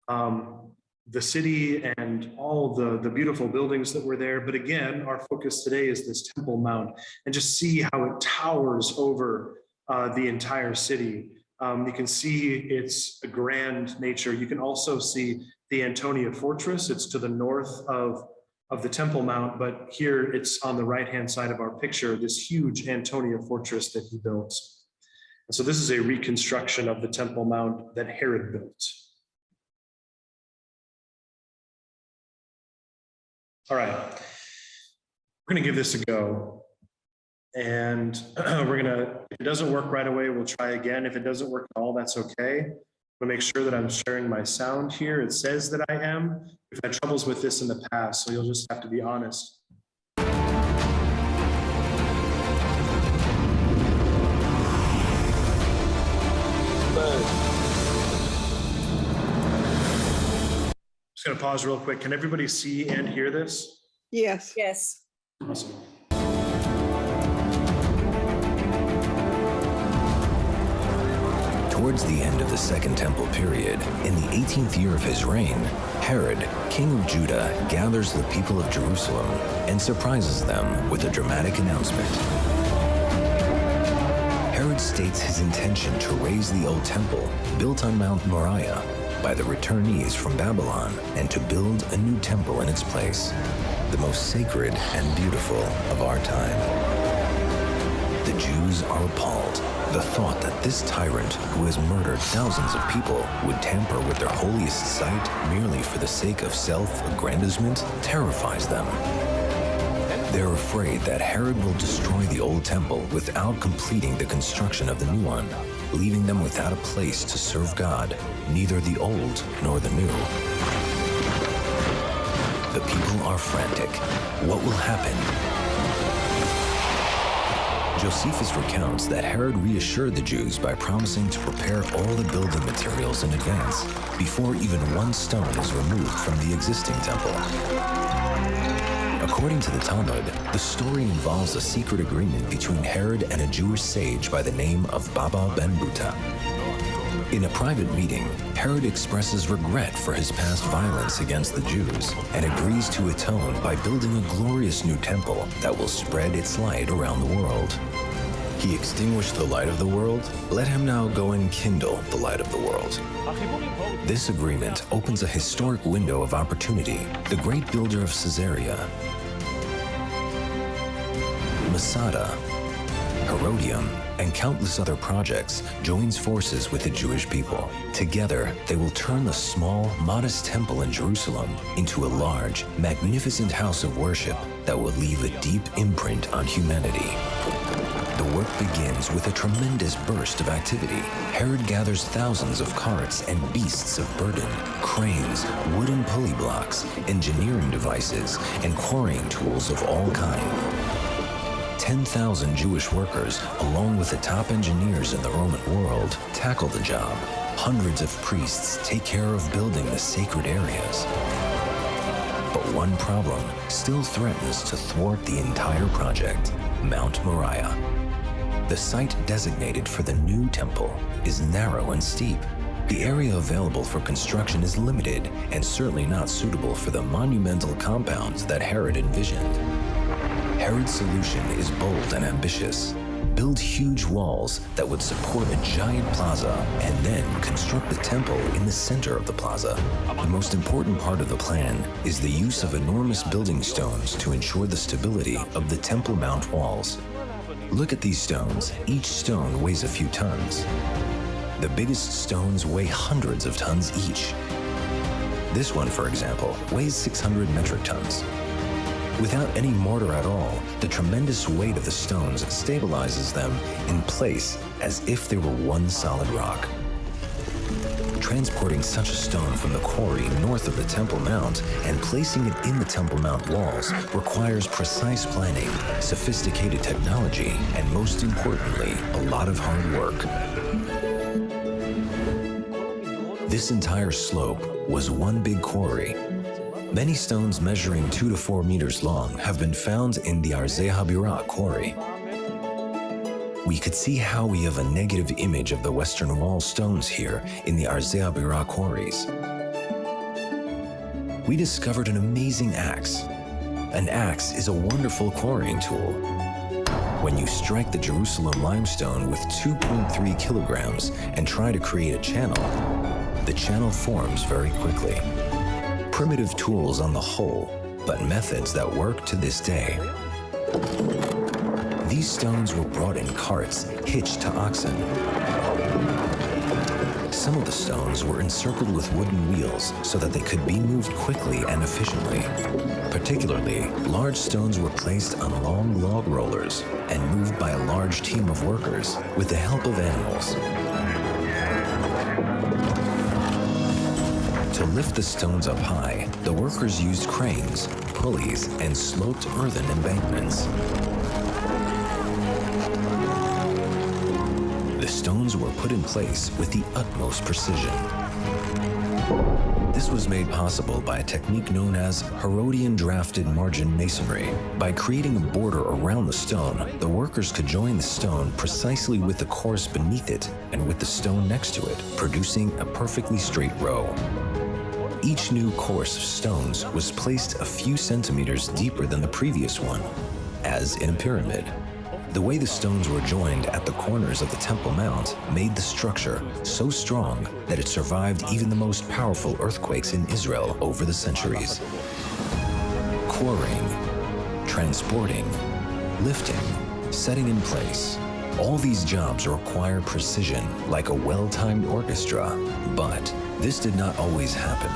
the city and all the beautiful buildings that were there. But again, our focus today is this Temple Mount, and just see how it towers over the entire city. You can see its grand nature. You can also see the Antonia fortress. It's to the north of the Temple Mount, but here it's on the right-hand side of our picture, this huge Antonia fortress that he built. And so this is a reconstruction of the Temple Mount that Herod built. All right. We're going to give this a go. And if it doesn't work right away, we'll try again. If it doesn't work at all, that's okay. I'll make sure that I'm sharing my sound here. It says that I am. We've had troubles with this in the past, so you'll just have to be honest. Just going to pause real quick. Can everybody see and hear this? Yes. Yes. Awesome. Towards the end of the Second Temple period, in the 18th year of his reign, Herod, king of Judah, gathers the people of Jerusalem and surprises them with a dramatic announcement. Herod states his intention to raise the old temple, built on Mount Moriah, by the returnees from Babylon, and to build a new temple in its place, the most sacred and beautiful of our time. The Jews are appalled. The thought that this tyrant, who has murdered thousands of people, would tamper with their holiest site merely for the sake of self-aggrandizement terrifies them. They're afraid that Herod will destroy the old temple without completing the construction of the new one, leaving them without a place to serve God, neither the old nor the new. The people are frantic. What will happen? Josephus recounts that Herod reassured the Jews by promising to prepare all the building materials in advance, before even one stone is removed from the existing temple. According to the Talmud, the story involves a secret agreement between Herod and a Jewish sage by the name of Baba ben Buta. In a private meeting, Herod expresses regret for his past violence against the Jews and agrees to atone by building a glorious new temple that will spread its light around the world. He extinguished the light of the world. Let him now go and kindle the light of the world. This agreement opens a historic window of opportunity. The great builder of Caesarea, Masada, Herodium, and countless other projects joins forces with the Jewish people. Together, they will turn the small, modest temple in Jerusalem into a large, magnificent house of worship that will leave a deep imprint on humanity. The work begins with a tremendous burst of activity. Herod gathers thousands of carts and beasts of burden, cranes, wooden pulley blocks, engineering devices, and quarrying tools of all kinds. 10,000 Jewish workers, along with the top engineers in the Roman world, tackle the job. Hundreds of priests take care of building the sacred areas. But one problem still threatens to thwart the entire project: Mount Moriah. The site designated for the new temple is narrow and steep. The area available for construction is limited and certainly not suitable for the monumental compounds that Herod envisioned. Herod's solution is bold and ambitious. Build huge walls that would support a giant plaza and then construct the temple in the center of the plaza. The most important part of the plan is the use of enormous building stones to ensure the stability of the Temple Mount walls. Look at these stones. Each stone weighs a few tons. The biggest stones weigh hundreds of tons each. This one, for example, weighs 600 metric tons. Without any mortar at all, the tremendous weight of the stones stabilizes them in place as if they were one solid rock. Transporting such a stone from the quarry north of the Temple Mount and placing it in the Temple Mount walls requires precise planning, sophisticated technology, and most importantly, a lot of hard work. This entire slope was one big quarry. Many stones measuring 2 to 4 meters long have been found in the Arzei Habirah quarry. We could see how we have a negative image of the Western Wall stones here in the Arzei Habirah quarries. We discovered an amazing axe. An axe is a wonderful quarrying tool. When you strike the Jerusalem limestone with 2.3 kilograms and try to create a channel, the channel forms very quickly. Primitive tools on the whole, but methods that work to this day. These stones were brought in carts hitched to oxen. Some of the stones were encircled with wooden wheels so that they could be moved quickly and efficiently. Particularly, large stones were placed on long log rollers and moved by a large team of workers with the help of animals. To lift the stones up high, the workers used cranes, pulleys, and sloped earthen embankments. The stones were put in place with the utmost precision. This was made possible by a technique known as Herodium drafted margin masonry. By creating a border around the stone, the workers could join the stone precisely with the course beneath it and with the stone next to it, producing a perfectly straight row. Each new course of stones was placed a few centimeters deeper than the previous one, as in a pyramid. The way the stones were joined at the corners of the Temple Mount made the structure so strong that it survived even the most powerful earthquakes in Israel over the centuries. Quarrying, transporting, lifting, setting in place. All these jobs require precision like a well-timed orchestra, but this did not always happen.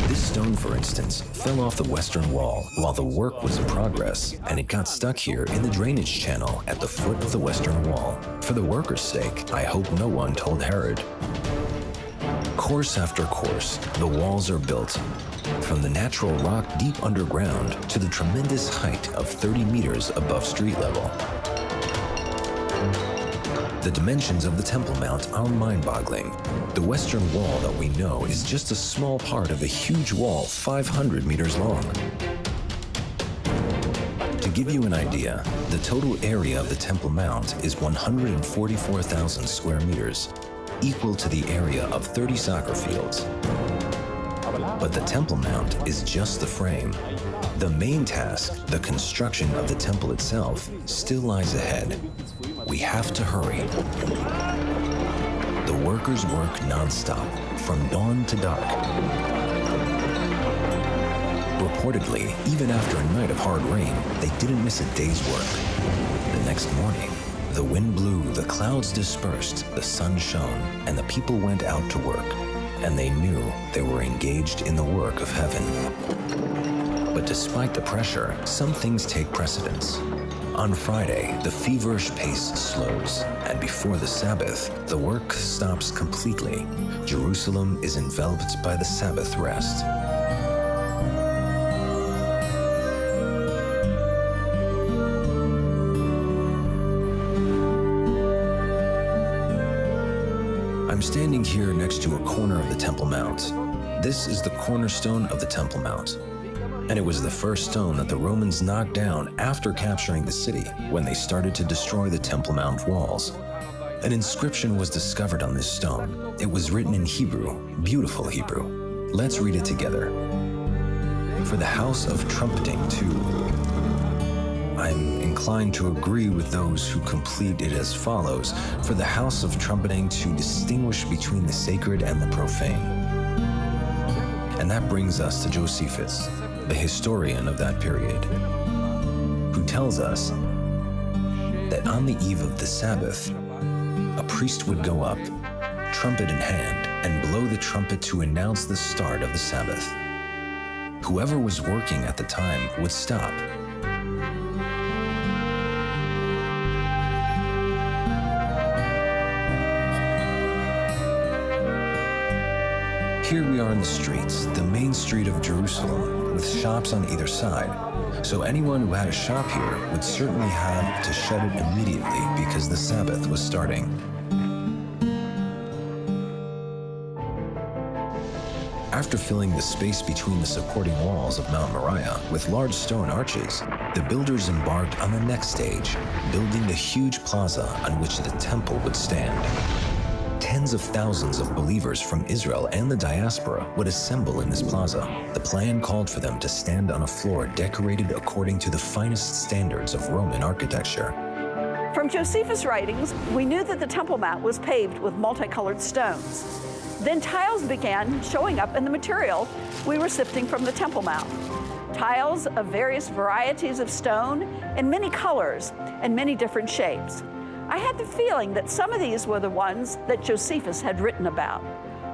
This stone, for instance, fell off the western wall while the work was in progress, and it got stuck here in the drainage channel at the foot of the western wall. For the workers' sake, I hope no one told Herod. Course after course, the walls are built, from the natural rock deep underground to the tremendous height of 30 meters above street level. The dimensions of the Temple Mount are mind-boggling. The western wall that we know is just a small part of a huge wall 500 meters long. To give you an idea, the total area of the Temple Mount is 144,000 square meters, equal to the area of 30 soccer fields. But the Temple Mount is just the frame. The main task, the construction of the temple itself, still lies ahead. We have to hurry. The workers work non-stop, from dawn to dark. Reportedly, even after a night of hard rain, they didn't miss a day's work. The next morning, the wind blew, the clouds dispersed, the sun shone, and the people went out to work. And they knew they were engaged in the work of heaven. But despite the pressure, some things take precedence. On Friday, the feverish pace slows, and before the Sabbath, the work stops completely. Jerusalem is enveloped by the Sabbath rest. I'm standing here next to a corner of the Temple Mount. This is the cornerstone of the Temple Mount. And it was the first stone that the Romans knocked down after capturing the city when they started to destroy the Temple Mount walls. An inscription was discovered on this stone. It was written in Hebrew, beautiful Hebrew. Let's read it together. For the house of trumpeting too. I'm inclined to agree with those who complete it as follows: for the house of trumpeting to distinguish between the sacred and the profane. And that brings us to Josephus, the historian of that period, who tells us that on the eve of the Sabbath, a priest would go up, trumpet in hand, and blow the trumpet to announce the start of the Sabbath. Whoever was working at the time would stop. Here we are in the streets, the main street of Jerusalem, with shops on either side. So anyone who had a shop here would certainly have to shut it immediately because the Sabbath was starting. After filling the space between the supporting walls of Mount Moriah with large stone arches, the builders embarked on the next stage, building the huge plaza on which the temple would stand. Tens of thousands of believers from Israel and the diaspora would assemble in this plaza. The plan called for them to stand on a floor decorated according to the finest standards of Roman architecture. From Josephus' writings, we knew that the Temple Mount was paved with multicolored stones. Then tiles began showing up in the material we were sifting from the Temple Mount. Tiles of various varieties of stone in many colors and many different shapes. I had the feeling that some of these were the ones that Josephus had written about.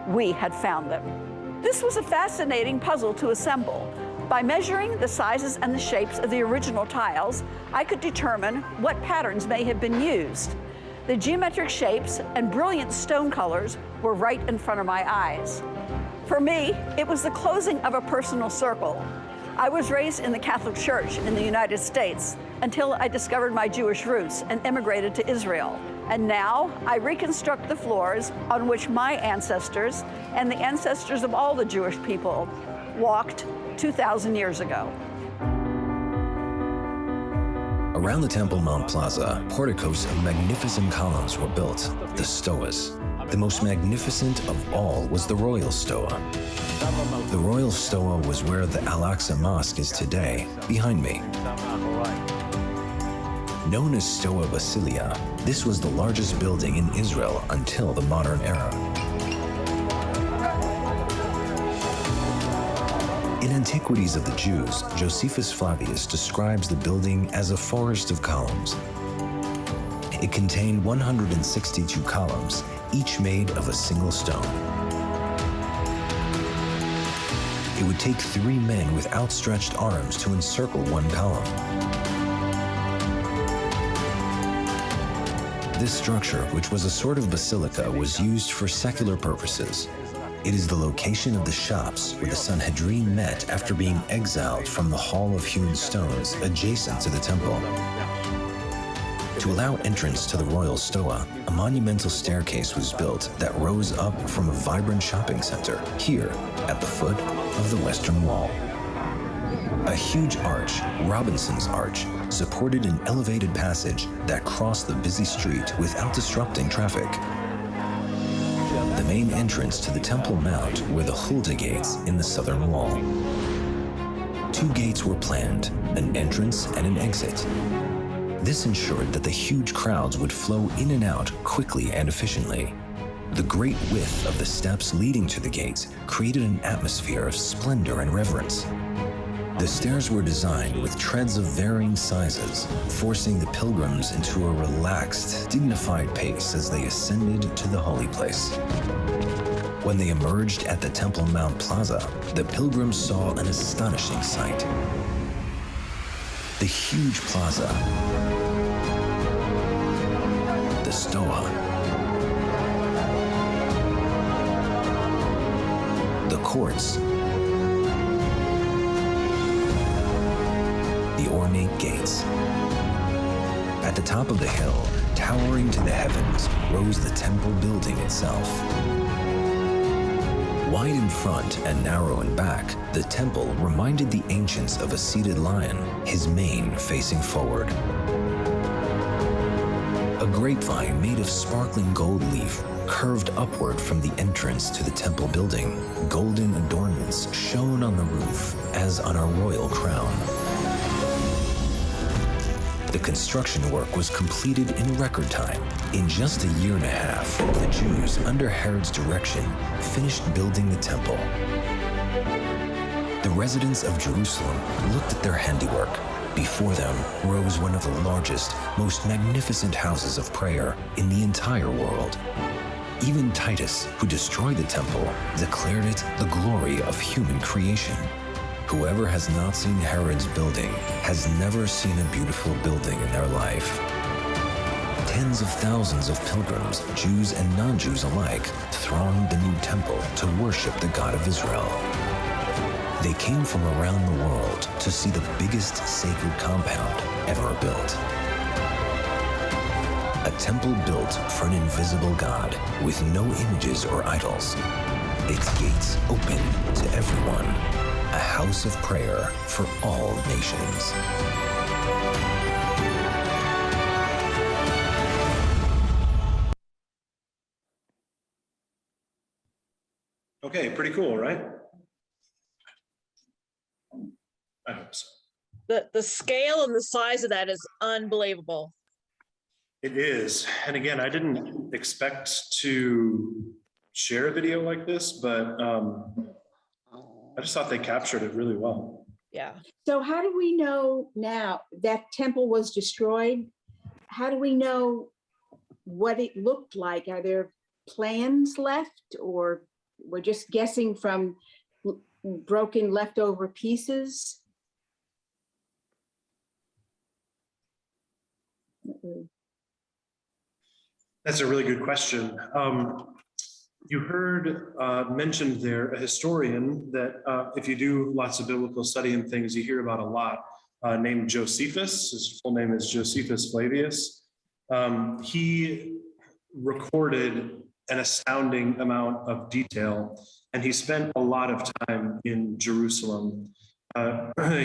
We had found them. This was a fascinating puzzle to assemble. By measuring the sizes and the shapes of the original tiles, I could determine what patterns may have been used. The geometric shapes and brilliant stone colors were right in front of my eyes. For me, it was the closing of a personal circle. I was raised in the Catholic Church in the United States until I discovered my Jewish roots and immigrated to Israel. And now I reconstruct the floors on which my ancestors and the ancestors of all the Jewish people walked 2,000 years ago. Around the Temple Mount Plaza, porticos of magnificent columns were built, the stoas. The most magnificent of all was the Royal Stoa. The Royal Stoa was where the Al-Aqsa Mosque is today, behind me. Known as Stoa Basilia, this was the largest building in Israel until the modern era. In Antiquities of the Jews, Josephus Flavius describes the building as a forest of columns. It contained 162 columns, each made of a single stone. It would take 3 men with outstretched arms to encircle one column. This structure, which was a sort of basilica, was used for secular purposes. It is the location of the shops where the Sanhedrin met after being exiled from the Hall of Hewn Stones adjacent to the temple. To allow entrance to the Royal Stoa, a monumental staircase was built that rose up from a vibrant shopping center here at the foot of the Western Wall. A huge arch, Robinson's Arch, supported an elevated passage that crossed the busy street without disrupting traffic. The main entrance to the Temple Mount were the Hulda gates in the southern wall. 2 gates were planned, an entrance and an exit. This ensured that the huge crowds would flow in and out quickly and efficiently. The great width of the steps leading to the gates created an atmosphere of splendor and reverence. The stairs were designed with treads of varying sizes, forcing the pilgrims into a relaxed, dignified pace as they ascended to the holy place. When they emerged at the Temple Mount Plaza, the pilgrims saw an astonishing sight. The huge plaza, the Stoa, the courts, the ornate gates. At the top of the hill, towering to the heavens, rose the temple building itself. Wide in front and narrow in back, the temple reminded the ancients of a seated lion, his mane facing forward. A grapevine made of sparkling gold leaf curved upward from the entrance to the temple building. Golden adornments shone on the roof as on a royal crown. The construction work was completed in record time. In just a year and a half, the Jews, under Herod's direction, finished building the temple. The residents of Jerusalem looked at their handiwork. Before them rose one of the largest, most magnificent houses of prayer in the entire world. Even Titus, who destroyed the temple, declared it the glory of human creation. Whoever has not seen Herod's building has never seen a beautiful building in their life. Tens of thousands of pilgrims, Jews and non-Jews alike, thronged the new temple to worship the God of Israel. They came from around the world to see the biggest sacred compound ever built. A temple built for an invisible God with no images or idols. Its gates open to everyone. A house of prayer for all nations. Okay, pretty cool, right? I hope so. The scale and the size of that is unbelievable. It is. And again, I didn't expect to share a video like this, but I just thought they captured it really well. Yeah. So how do we know now that temple was destroyed? How do we know what it looked like. Are there plans left, or we're just guessing from broken leftover pieces? That's a really good question. You heard mentioned there a historian that if you do lots of biblical study and things, you hear about a lot, named Josephus. His full name is Josephus Flavius. He recorded an astounding amount of detail, and he spent a lot of time in Jerusalem.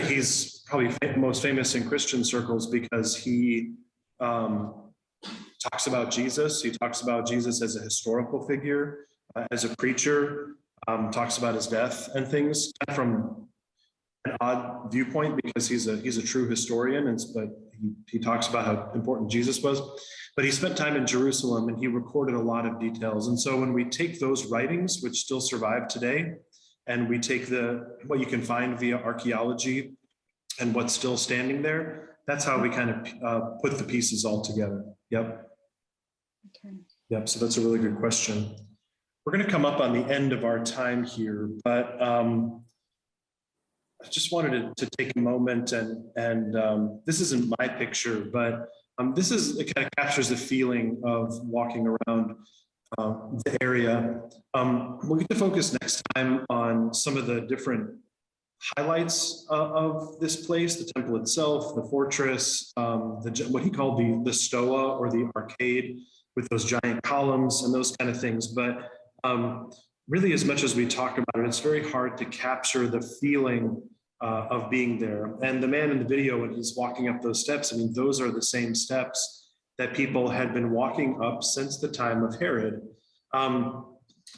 He's probably most famous in Christian circles because he talks about Jesus. He talks about Jesus as a historical figure, as a preacher, talks about his death and things from an odd viewpoint because he's a true historian, but he talks about how important Jesus was. But he spent time in Jerusalem and he recorded a lot of details. And so when we take those writings, which still survive today, and we take what you can find via archaeology and what's still standing there, that's how we kind of put the pieces all together. Yep. Okay. Yep. So that's a really good question. We're going to come up on the end of our time here, but I just wanted to take a moment and this isn't my picture, but it kind of captures the feeling of walking around the area. We'll get to focus next time on some of the different highlights of this place, the temple itself, the fortress, what he called the stoa or the arcade with those giant columns and those kind of things. But really, as much as we talk about it, it's very hard to capture the feeling of being there. And the man in the video, when he's walking up those steps, I mean, those are the same steps that people had been walking up since the time of Herod. To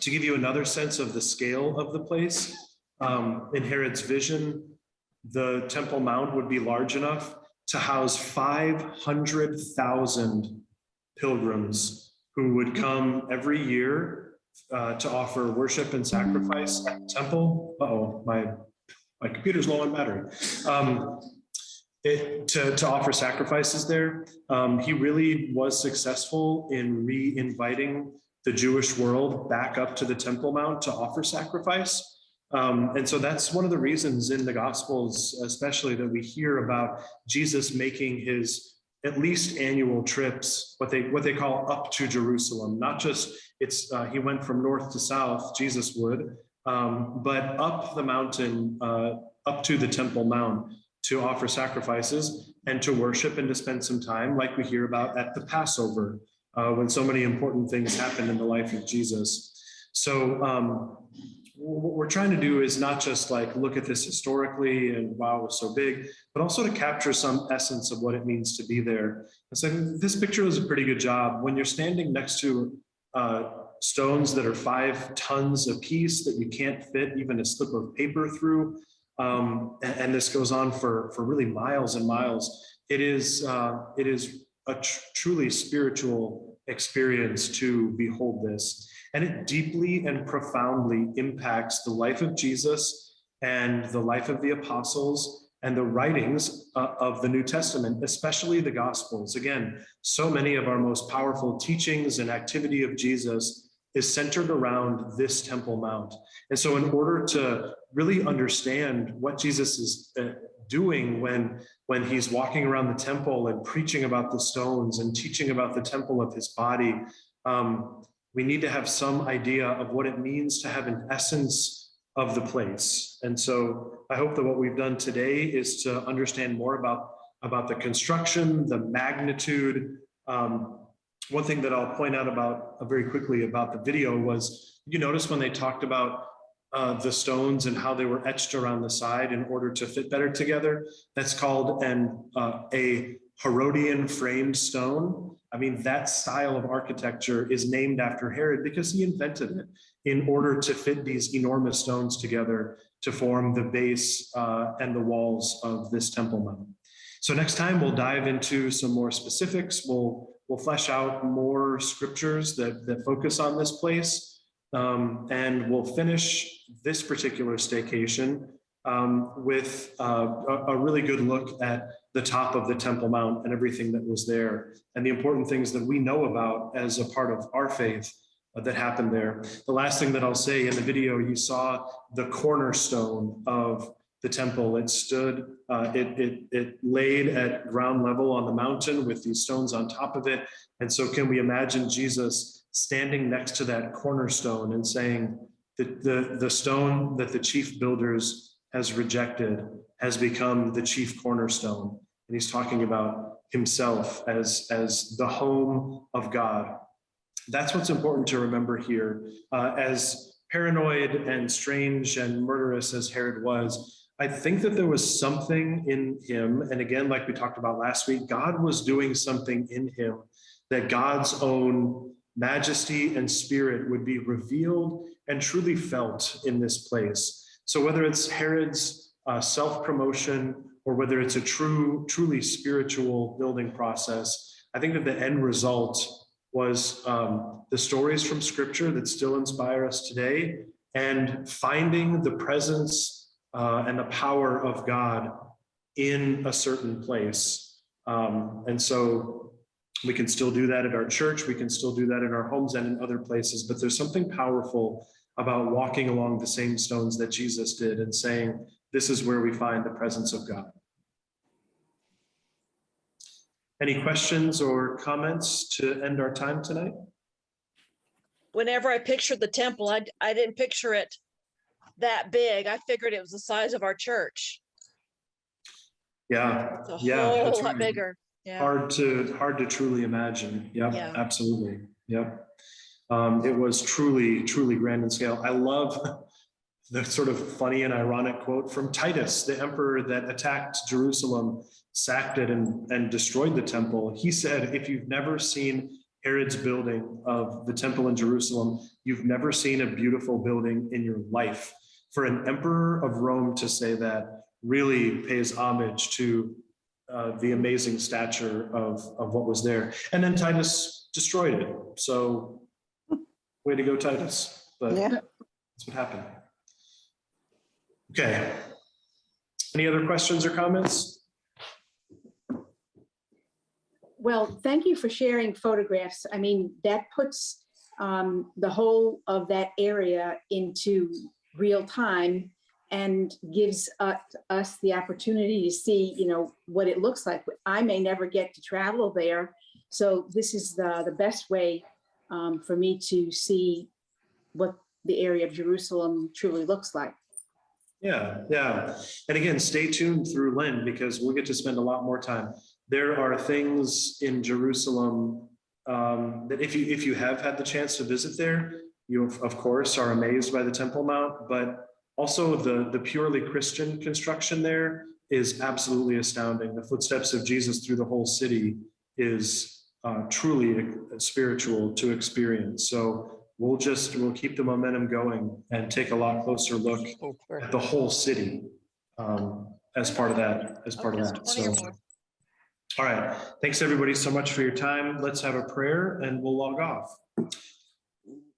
give you another sense of the scale of the place, in Herod's vision, the Temple Mount would be large enough to house 500,000 pilgrims who would come every year to offer worship and sacrifice at the temple. Uh-oh, my computer's low on battery. To offer sacrifices there. He really was successful in re-inviting the Jewish world back up to the Temple Mount to offer sacrifice. And so that's one of the reasons in the Gospels, especially, that we hear about Jesus making his at least annual trips, what they call up to Jerusalem. Not just he went from north to south, Jesus would, but up the mountain, up to the Temple Mount to offer sacrifices and to worship and to spend some time, like we hear about at the Passover, when so many important things happened in the life of Jesus. So what we're trying to do is not just like look at this historically and wow, it was so big, but also to capture some essence of what it means to be there. And so this picture does a pretty good job. When you're standing next to stones that are 5 tons a piece that you can't fit even a slip of paper through, and this goes on for really miles and miles. It is a truly spiritual experience to behold this. And it deeply and profoundly impacts the life of Jesus and the life of the apostles and the writings of the New Testament, especially the Gospels. Again, so many of our most powerful teachings and activity of Jesus is centered around this Temple Mount. And so in order to really understand what Jesus is doing when he's walking around the temple and preaching about the stones and teaching about the temple of his body, we need to have some idea of what it means to have an essence of the place. And so I hope that what we've done today is to understand more about the construction, the magnitude. One thing that I'll point out very quickly about the video was, you notice when they talked about the stones and how they were etched around the side in order to fit better together. That's called a Herodium framed stone. I mean, that style of architecture is named after Herod because he invented it in order to fit these enormous stones together to form the base and the walls of this Temple Mount. So next time we'll dive into some more specifics. We'll flesh out more scriptures that focus on this place. And we'll finish this particular staycation with a really good look at the top of the Temple Mount and everything that was there, and the important things that we know about as a part of our faith that happened there. The last thing that I'll say, in the video, you saw the cornerstone of the temple. It stood, it laid at ground level on the mountain with these stones on top of it. And so can we imagine Jesus standing next to that cornerstone and saying that the stone that the chief builders has rejected has become the chief cornerstone? And he's talking about himself as the home of God. That's what's important to remember here. As paranoid and strange and murderous as Herod was, I think that there was something in him. And again, like we talked about last week, God was doing something in him that God's own majesty and spirit would be revealed and truly felt in this place. So whether it's Herod's self-promotion or whether it's a truly spiritual building process, I think that the end result was the stories from Scripture that still inspire us today, and finding the presence and the power of God in a certain place. And so we can still do that at our church, we can still do that in our homes and in other places, but there's something powerful about walking along the same stones that Jesus did and saying, this is where we find the presence of God. Any questions or comments to end our time tonight? Whenever I pictured the temple, I didn't picture it that big. I figured it was the size of our church. Yeah, It's a yeah, whole that's lot right. bigger. Yeah. Hard to truly imagine. Yep, Yeah. absolutely. Yep. It was truly grand in scale. I love the sort of funny and ironic quote from Titus, the emperor that attacked Jerusalem, sacked it and destroyed the temple. He said, if you've never seen Herod's building of the temple in Jerusalem, you've never seen a beautiful building in your life. For an emperor of Rome to say that really pays homage to the amazing stature of what was there. And then Titus destroyed it. So way to go, Titus. But Yeah. that's what happened. Okay. Any other questions or comments? Well, thank you for sharing photographs. I mean, that puts the whole of that area into real time and gives us the opportunity to see, what it looks like. I may never get to travel there. So this is the best way for me to see what the area of Jerusalem truly looks like. Yeah. And again, stay tuned through Lent because we'll get to spend a lot more time. There are things in Jerusalem that if you have had the chance to visit there, you of course are amazed by the Temple Mount, but also the purely Christian construction there is absolutely astounding. The footsteps of Jesus through the whole city is truly spiritual to experience. So we'll keep the momentum going and take a lot closer look at the whole city as part of that. So, all right. Thanks everybody so much for your time. Let's have a prayer and we'll log off.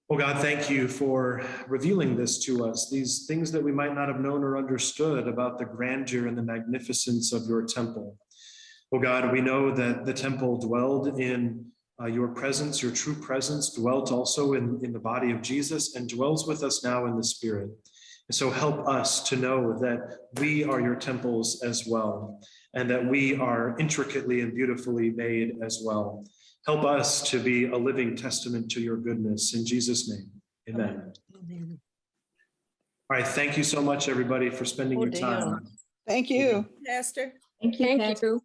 Oh God, thank you for revealing this to us, these things that we might not have known or understood about the grandeur and the magnificence of your temple. Oh God, we know that the temple dwelled in your presence, your true presence dwelt also in the body of Jesus and dwells with us now in the Spirit. And so help us to know that we are your temples as well, and that we are intricately and beautifully made as well. Help us to be a living testament to your goodness. In Jesus' name, amen. Amen. All right, thank you so much, everybody, for spending your time. Thank you. Pastor. Thank you. Thank Pastor. you.